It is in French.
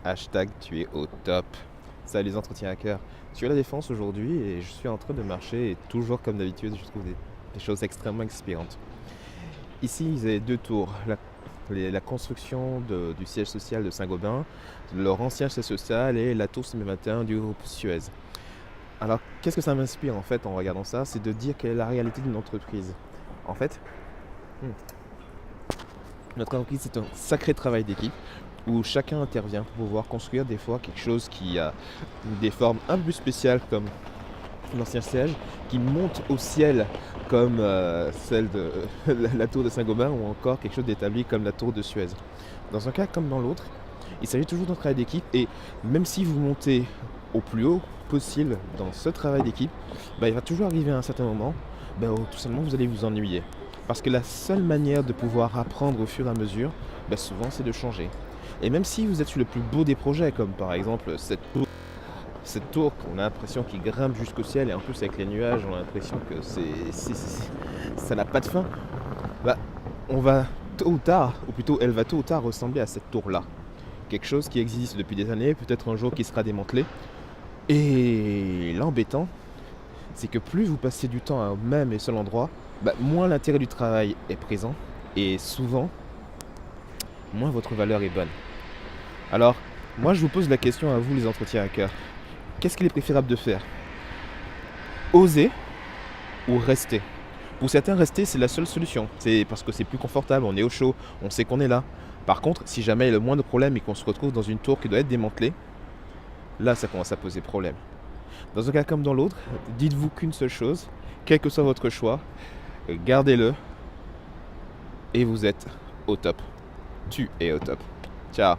Hashtag tu es au top. Salut les entretiens hackers. Je suis à la Défense aujourd'hui et je suis en train de marcher et toujours comme d'habitude je trouve des choses extrêmement inspirantes. Ici ils avaient deux tours. La construction du siège social de Saint-Gobain, leur ancien siège social et la tour C21 du groupe Suez. Alors qu'est-ce que ça m'inspire en fait en regardant ça? C'est de dire quelle est la réalité d'une entreprise. En fait, hmm, notre entreprise c'est un sacré travail d'équipe où chacun intervient pour pouvoir construire des fois quelque chose qui a des formes un peu plus spéciales comme l'ancien siège, qui monte au ciel comme celle de la tour de Saint-Gobain ou encore quelque chose d'établi comme la tour de Suez. Dans un cas comme dans l'autre, il s'agit toujours d'un travail d'équipe et même si vous montez au plus haut possible dans ce travail d'équipe, il va toujours arriver à un certain moment où tout simplement vous allez vous ennuyer. Parce que la seule manière de pouvoir apprendre au fur et à mesure, souvent c'est de changer. Et même si vous êtes sur le plus beau des projets, comme par exemple cette tour qu'on a l'impression qu'il grimpe jusqu'au ciel, et en plus avec les nuages, on a l'impression que ça n'a pas de fin, on va tôt ou tard, ou plutôt elle va tôt ou tard ressembler à cette tour-là. Quelque chose qui existe depuis des années, peut-être un jour qui sera démantelé. Et l'embêtant, c'est que plus vous passez du temps à un même et seul endroit, moins l'intérêt du travail est présent, et souvent, moins votre valeur est bonne. Alors, moi je vous pose la question à vous les entretiens hackers. Qu'est-ce qu'il est préférable de faire? Oser ou rester? Pour certains, rester c'est la seule solution. C'est parce que c'est plus confortable, on est au chaud, on sait qu'on est là. Par contre, si jamais il y a le moindre problème et qu'on se retrouve dans une tour qui doit être démantelée, là ça commence à poser problème. Dans un cas comme dans l'autre, dites-vous qu'une seule chose, quel que soit votre choix, gardez-le et vous êtes au top. Tu es au top. Ciao.